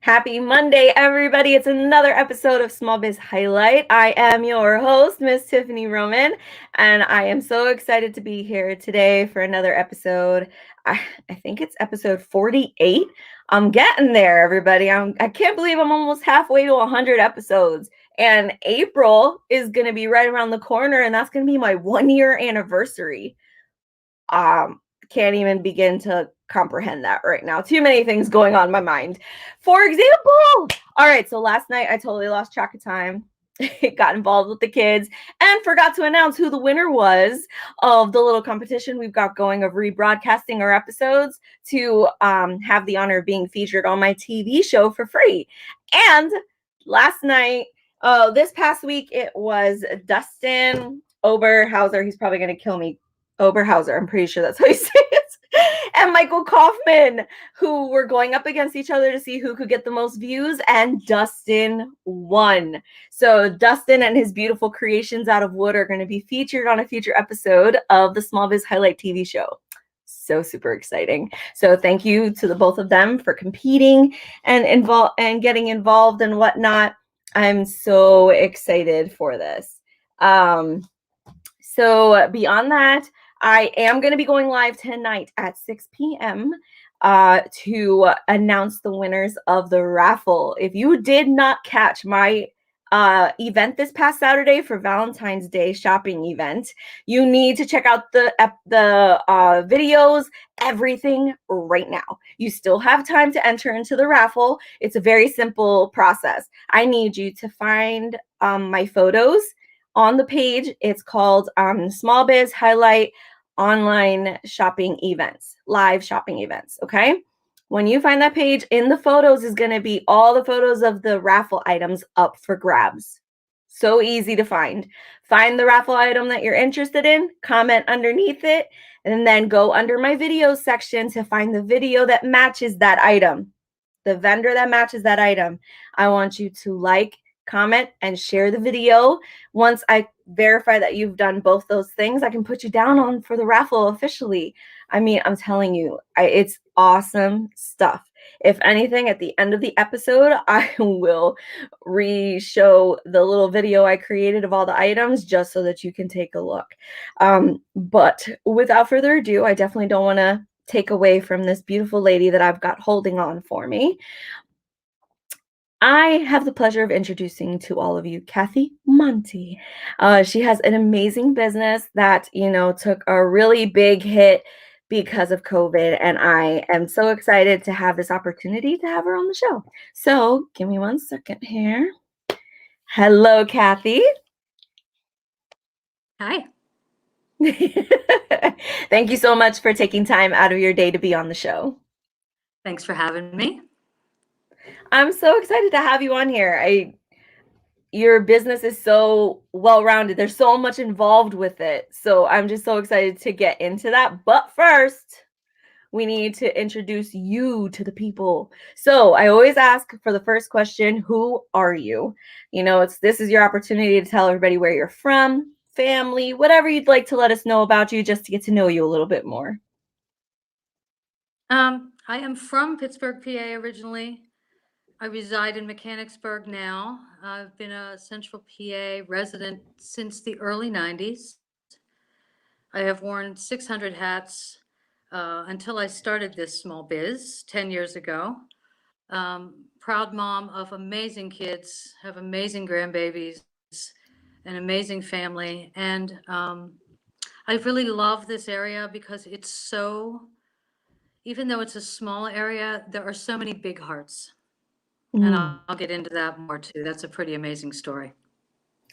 Happy Monday, everybody. It's another episode of Small Biz Highlight. I am your host, Miss Tiffany Roman, and I am so excited to be here today for another episode. I think it's episode 48. I'm getting there, everybody. I can't believe I'm almost halfway to 100 episodes. And April is going to be right around the corner, and that's going to be my 1 year anniversary. Can't even begin to comprehend that right now. Too many things going on in my mind. For example, all right, so last night I totally lost track of time. Got involved with the kids and forgot to announce who the winner was of the little competition we've got going of rebroadcasting our episodes to have the honor of being featured on my TV show for free. And last night, this past week, it was Dustin Oberhauser. He's probably going to kill me. Oberhauser, I'm pretty sure that's how you say it. And Michael Kaufman, who were going up against each other to see who could get the most views, and Dustin won. So Dustin and his beautiful creations out of wood are going to be featured on a future episode of the Small Biz Highlight TV show. So super exciting. So thank you to the both of them for competing and getting involved and whatnot. I'm so excited for this. So beyond that, I am going to be going live tonight at 6 p.m. To announce the winners of the raffle. If you did not catch my event this past Saturday for Valentine's Day shopping event, you need to check out the videos, everything right now. You still have time to enter into the raffle. It's a very simple process. I need you to find my photos on the page. It's called Small Biz Highlight Online Shopping Events, live shopping events. Okay. When you find that page, in the photos is going to be all the photos of the raffle items up for grabs. So easy to find. Find the raffle item that you're interested in, comment underneath it, and then go under my videos section to find the video that matches that item, the vendor that matches that item. I want you to like, comment, and share the video. Once I verify that you've done both those things, I can put you down on for the raffle officially. I mean, I'm telling you, it's awesome stuff. If anything, at the end of the episode, I will re-show the little video I created of all the items just so that you can take a look. But without further ado, I definitely don't want to take away from this beautiful lady that I've got holding on for me. I have the pleasure of introducing to all of you Kathy Monte. She has an amazing business that, took a really big hit because of COVID, and I am so excited to have this opportunity to have her on the show. So give me 1 second here. Hello, Kathy. Hi. Thank you so much for taking time out of your day to be on the show. Thanks for having me. I'm so excited to have you on here. Your business is so well-rounded. There's so much involved with it. So I'm just so excited to get into that. But first, we need to introduce you to the people. So I always ask for the first question, who are you? This is your opportunity to tell everybody where you're from, family, whatever you'd like to let us know about you, just to get to know you a little bit more. I am from Pittsburgh, PA originally. I reside in Mechanicsburg now. I've been a Central PA resident since the early 90s. I have worn 600 hats until I started this small biz 10 years ago. Proud mom of amazing kids, have amazing grandbabies, an amazing family. And I really love this area because it's even though it's a small area, there are so many big hearts. And I'll get into that more too. That's a pretty amazing story.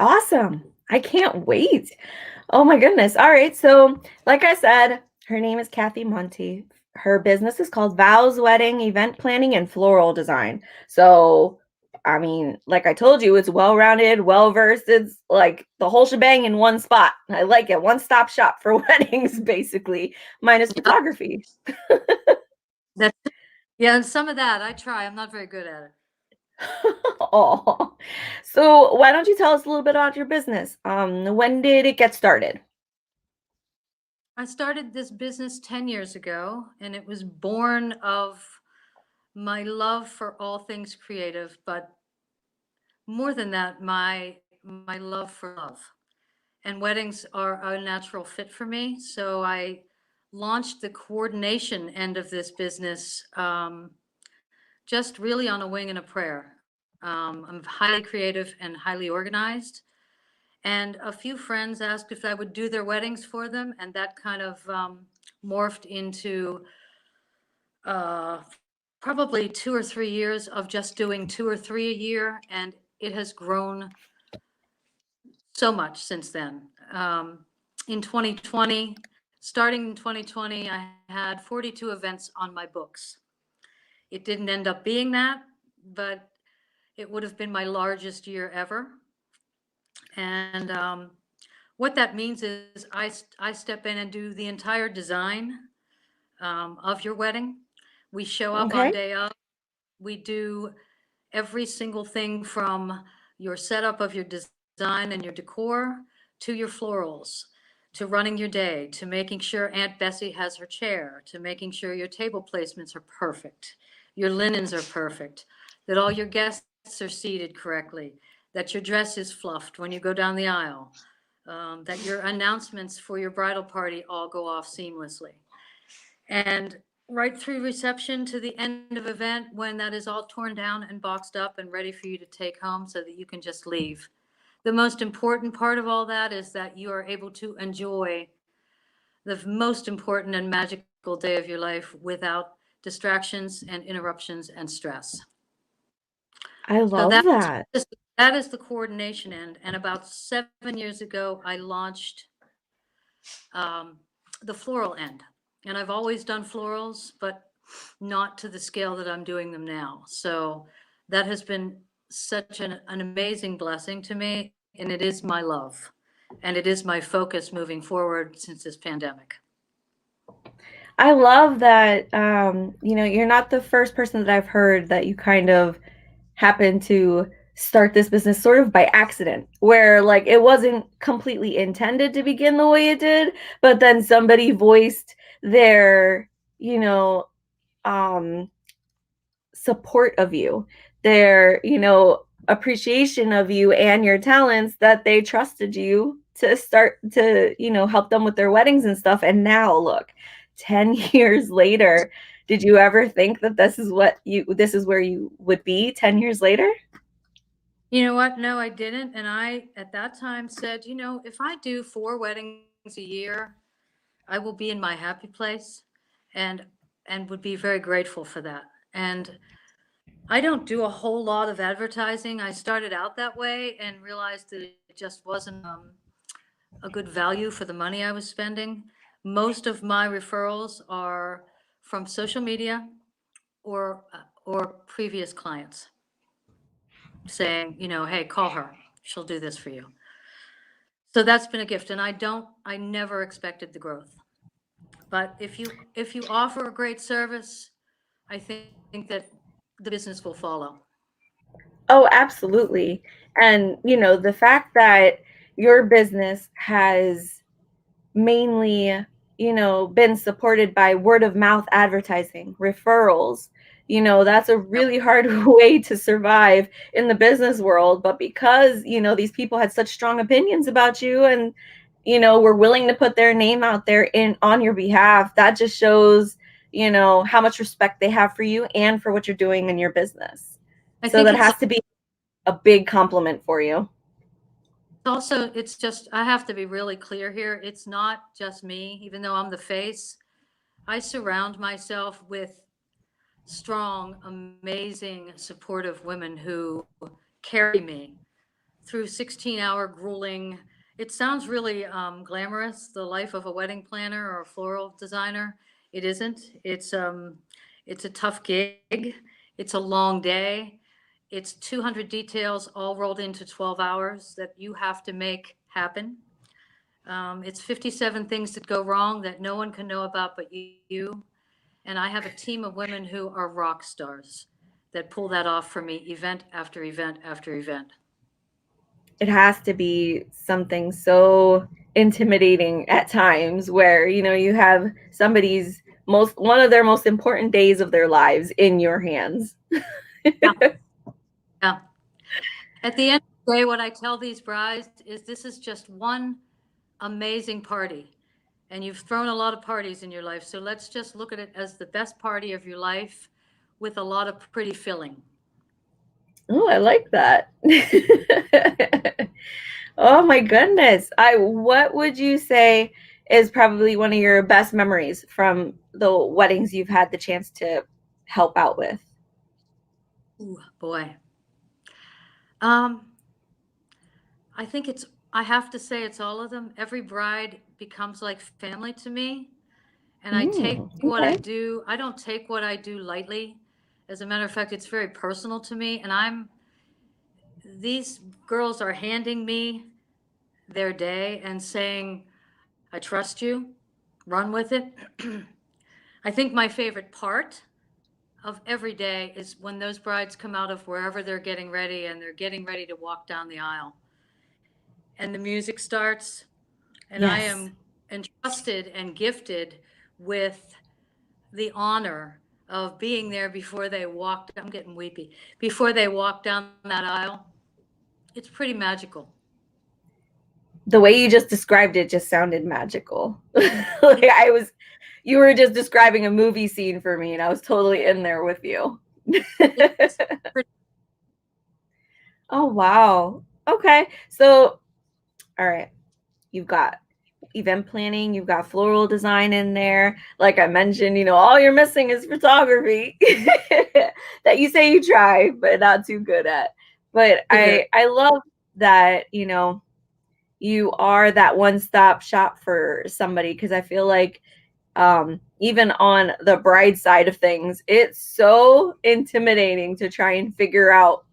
Awesome. I can't wait. Oh my goodness. All right. So like I said, her name is Kathy Monte. Her business is called Vows Wedding Event Planning and Floral Design. So, I mean, like I told you, it's well-rounded, well-versed. It's like the whole shebang in one spot. I like it. One-stop shop for weddings, basically, minus photography. Yeah, and some of that I try. I'm not very good at it. Oh, so why don't you tell us a little bit about your business? When did it get started? I started this business 10 years ago, and it was born of my love for all things creative, but more than that, my love for love. And weddings are a natural fit for me. So I launched the coordination end of this business just really on a wing and a prayer. I'm highly creative and highly organized. And a few friends asked if I would do their weddings for them. And that kind of morphed into uh, probably 2 or 3 years of just doing 2 or 3 a year. And it has grown so much since then. In 2020, starting in 2020, I had 42 events on my books. It didn't end up being that, but it would have been my largest year ever. And what that means is I step in and do the entire design of your wedding. We show up on Okay. day of. We do every single thing from your setup of your design and your decor to your florals, to running your day, to making sure Aunt Bessie has her chair, to making sure your table placements are perfect, your linens are perfect, that all your guests are seated correctly, that your dress is fluffed when you go down the aisle, that your announcements for your bridal party all go off seamlessly. And right through reception to the end of event, when that is all torn down and boxed up and ready for you to take home so that you can just leave. The most important part of all that is that you are able to enjoy the most important and magical day of your life without distractions and interruptions and stress. I So love that. that is the coordination end. And about 7 years ago, I launched um, the floral end. And I've always done florals, but not to the scale that I'm doing them now. So that has been such an amazing blessing to me. And it is my love. And it is my focus moving forward since this pandemic. I love that, you're not the first person that I've heard that you kind of happened to start this business sort of by accident, where like it wasn't completely intended to begin the way it did, but then somebody voiced their, you know, um, support of you, their, appreciation of you and your talents, that they trusted you to start to, help them with their weddings and stuff. And now look, 10 years later, did you ever think that this is where you would be 10 years later? You know what? No, I didn't. And I, at that time, said, if I do 4 weddings a year, I will be in my happy place and would be very grateful for that. And I don't do a whole lot of advertising. I started out that way and realized that it just wasn't a good value for the money I was spending. Most of my referrals are from social media or previous clients saying, hey, call her. She'll do this for you. So that's been a gift, and I never expected the growth. But if you offer a great service, I think that the business will follow. Oh, absolutely. And, the fact that your business has mainly, been supported by word of mouth advertising, referrals. That's a Yep. really hard way to survive in the business world. But because, these people had such strong opinions about you and, were willing to put their name out there on your behalf, that just shows, how much respect they have for you and for what you're doing in your business. I So think that it's has to be a big compliment for you. also, it's just, I have to be really clear here. It's not just me, even though I'm the face. I surround myself with strong, amazing, supportive women who carry me through 16-hour grueling. It sounds really glamorous, the life of a wedding planner or a floral designer. It isn't. It's a tough gig. It's a long day. It's 200 details all rolled into 12 hours that you have to make happen. It's 57 things that go wrong that no one can know about but you. And I have a team of women who are rock stars that pull that off for me, event after event after event. It has to be something so intimidating at times where, you have somebody's one of their most important days of their lives in your hands. Yeah. Yeah. At the end of the day, what I tell these brides is this is just one amazing party. And you've thrown a lot of parties in your life. So let's just look at it as the best party of your life with a lot of pretty filling. Oh, I like that. Oh my goodness. What would you say is probably one of your best memories from the weddings you've had the chance to help out with? Ooh, boy. I think I have to say it's all of them. Every bride becomes like family to me. And I take what I Okay. do, I don't take what I do lightly. As a matter of fact, it's very personal to me. And these girls are handing me their day and saying, I trust you, run with it. I think my favorite part of every day is when those brides come out of wherever they're getting ready and they're getting ready to walk down the aisle. And the music starts, and I Yes. am entrusted and gifted with the honor of being there before they walked. I'm getting weepy. Before they walk down that aisle, it's pretty magical. The way you just described it just sounded magical. Like It, you were just describing a movie scene for me and I was totally in there with you. it's pretty, Oh, wow. Okay. So, all right. You've got event planning, you've got floral design in there. Like I mentioned, all you're missing is photography that you say you try, but not too good at. But too good. I love that, you are that one-stop shop for somebody because I feel like even on the bride side of things, it's so intimidating to try and figure out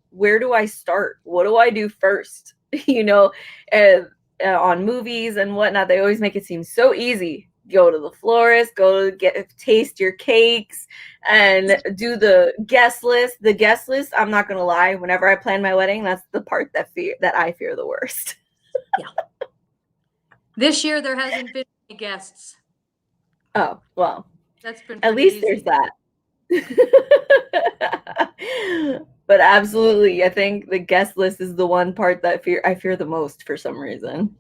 where do I start? What do I do first? you know, and, on movies and whatnot, they always make it seem so easy. Go to the florist, go taste your cakes, and do the guest list. The guest list, I'm not gonna lie. Whenever I plan my wedding, that's the part that I fear the worst. Yeah. This year there hasn't been any guests. Oh well, That's been at pretty least there's easy. that. But absolutely, I think the guest list is the one part that I fear the most for some reason.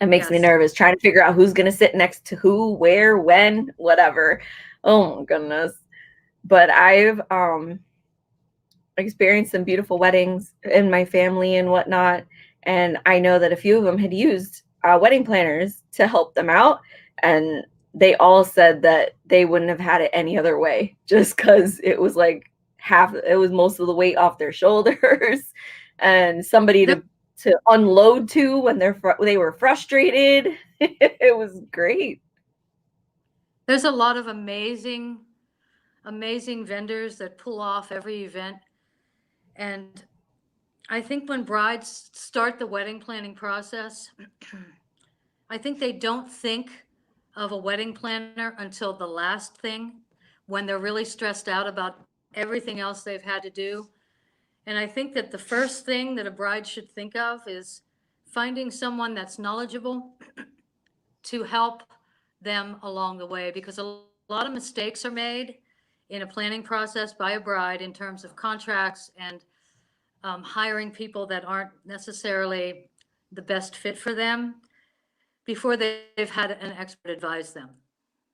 It makes me Yes. nervous trying to figure out who's going to sit next to who, where, when, whatever. Oh my goodness. But I've experienced some beautiful weddings in my family and whatnot. And I know that a few of them had used wedding planners to help them out. And they all said that they wouldn't have had it any other way, just because it was like it was most of the weight off their shoulders and somebody There, to unload to when they were frustrated. It was great. there's a lot of amazing, amazing vendors that pull off every event. And I think when brides start the wedding planning process, I think they don't think of a wedding planner until the last thing when they're really stressed out about everything else they've had to do. And I think that the first thing that a bride should think of is finding someone that's knowledgeable to help them along the way, because a lot of mistakes are made in a planning process by a bride in terms of contracts and hiring people that aren't necessarily the best fit for them before they've had an expert advise them.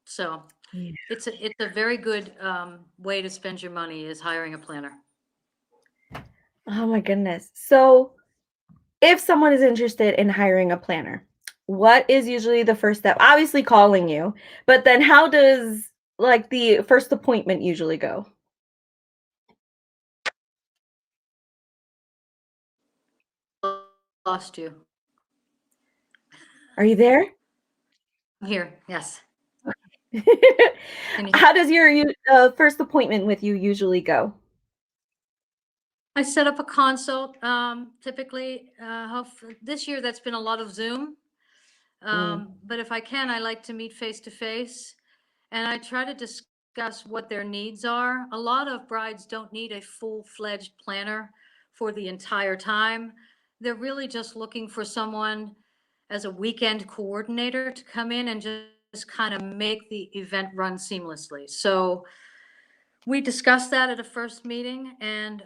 So Yeah. it's a very good way to spend your money is hiring a planner. Oh my goodness. So if someone is interested in hiring a planner, what is usually the first step? Obviously calling you, but then how does like the first appointment usually go? Lost you. Are you there? I'm here. Yes. Can you hear? How does your first appointment with you usually go? I set up a consult. Typically, this year that's been a lot of Zoom. Mm, But if I can, I like to meet face to face, and I try to discuss what their needs are. A lot of brides don't need a full-fledged planner for the entire time. They're really just looking for someone as a weekend coordinator to come in and kind of make the event run seamlessly. So we discussed that at a first meeting, and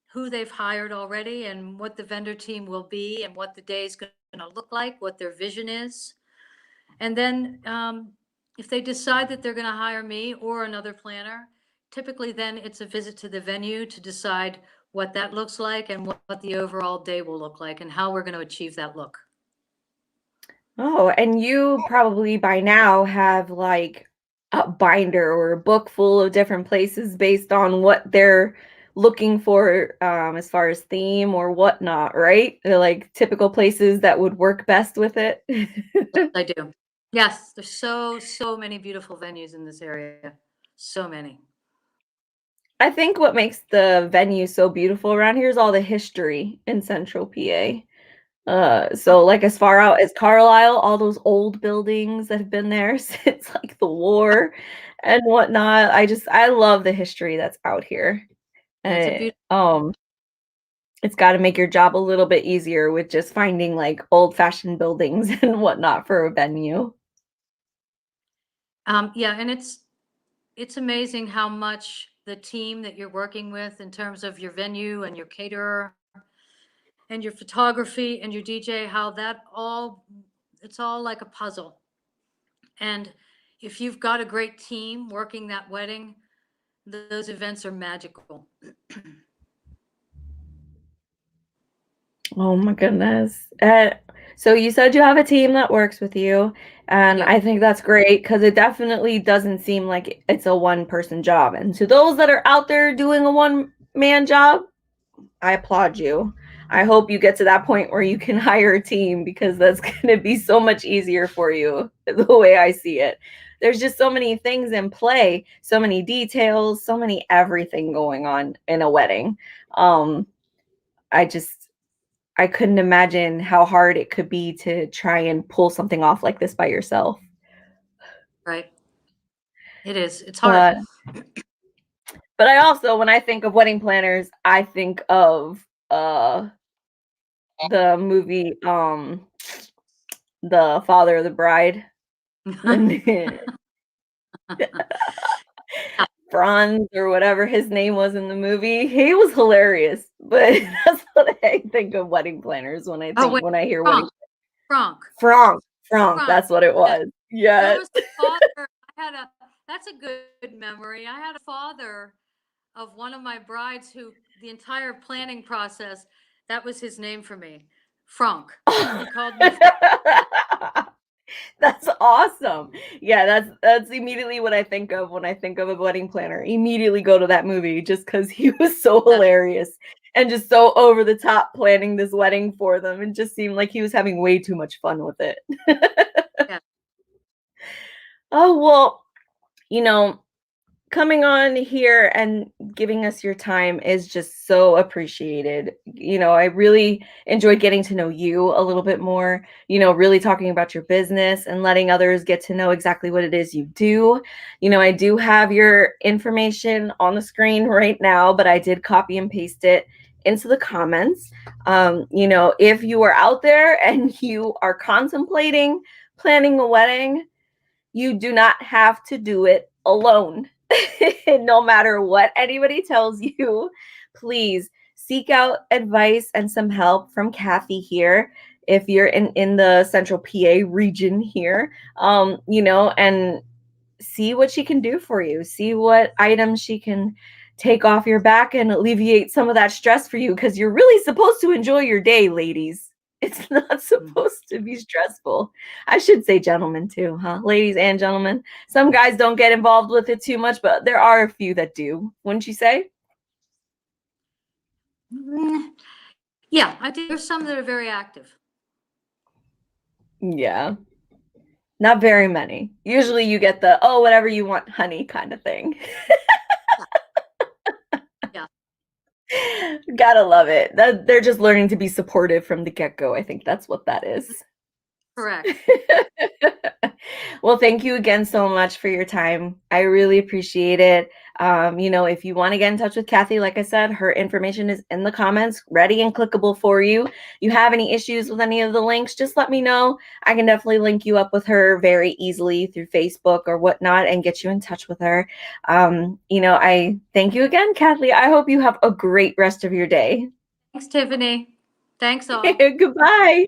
who they've hired already and what the vendor team will be and what the day is going to look like, what their vision is. And then if they decide that they're going to hire me or another planner, typically then it's a visit to the venue to decide what that looks like and what the overall day will look like and how we're going to achieve that look. Oh, and you probably by now have like a binder or a book full of different places based on what they're looking for as far as theme or whatnot, right? They're like typical places that would work best with it. I do. Yes, there's so many beautiful venues in this area. So many. I think what makes the venue so beautiful around here is all the history in Central PA. So like as far out as Carlisle, all those old buildings that have been there since like the war and whatnot. I love the history that's out here. Yeah, it's a And beautiful. it's got to make your job a little bit easier with just finding like old-fashioned buildings and whatnot for a venue. Yeah, and it's amazing how much the team that you're working with in terms of your venue and your caterer and your photography and your DJ, how that all, it's all like a puzzle. And if you've got a great team working that wedding, those events are magical. Oh my goodness. So you said you have a team that works with you, and Yeah, I think that's great because it definitely doesn't seem like it's a one-person job. And to those that are out there doing a one-man job, I applaud you. I hope you get to that point where you can hire a team because that's going to be so much easier for you, the way I see it. There's just so many things in play, so many details, so many everything going on in a wedding. Um, I just I couldn't imagine how hard it could be to try and pull something off like this by yourself. right. It is. It's hard. But I also, when I think of wedding planners, I think of the movie The Father of the Bride. Franz or whatever his name was in the movie. He was hilarious, but that's what I think of wedding planners Oh, wait, when I hear wedding. Frank. Frank. Frank, Frank. that's what it Yes. was. There Yes. was a father. That's a good memory. I had a father of one of my brides who the entire planning process, that was his name for me. Frank. He called me Frank. That's awesome. Yeah, that's immediately what I think of when I think of a wedding planner. Immediately go to that movie just because he was so Yes. hilarious and just so over the top planning this wedding for them and just seemed like he was having way too much fun with it. Yeah. Oh, well, you know, coming on here and giving us your time is just so appreciated. I really enjoyed getting to know you a little bit more, really talking about your business and letting others get to know exactly what it is you do. I do have your information on the screen right now, but I did copy and paste it into the comments. If you are out there and you are contemplating planning a wedding, you do not have to do it alone. No matter what anybody tells you, please seek out advice and some help from Kathy here if you're in the central PA region here. And see what she can do for you. See what items she can take off your back and alleviate some of that stress for you because you're really supposed to enjoy your day, ladies. It's not supposed to be stressful. I should say gentlemen too, huh? Ladies and gentlemen. Some guys don't get involved with it too much, but there are a few that do. Wouldn't you say? Yeah, I think there's some that are very active. Yeah. Not very many. Usually you get the, oh, whatever you want, honey, kind of thing. Yeah. Gotta love it. They're just learning to be supportive from the get-go. I think that's what that is. Correct. Well, thank you again so much for your time. I really appreciate it. If you want to get in touch with Kathy, like I said, her information is in the comments, ready and clickable for you. You have any issues with any of the links, just let me know. I can definitely link you up with her very easily through Facebook or whatnot and get you in touch with her. I thank you again, Kathy. I hope you have a great rest of your day. Thanks, Tiffany. Thanks all. Goodbye.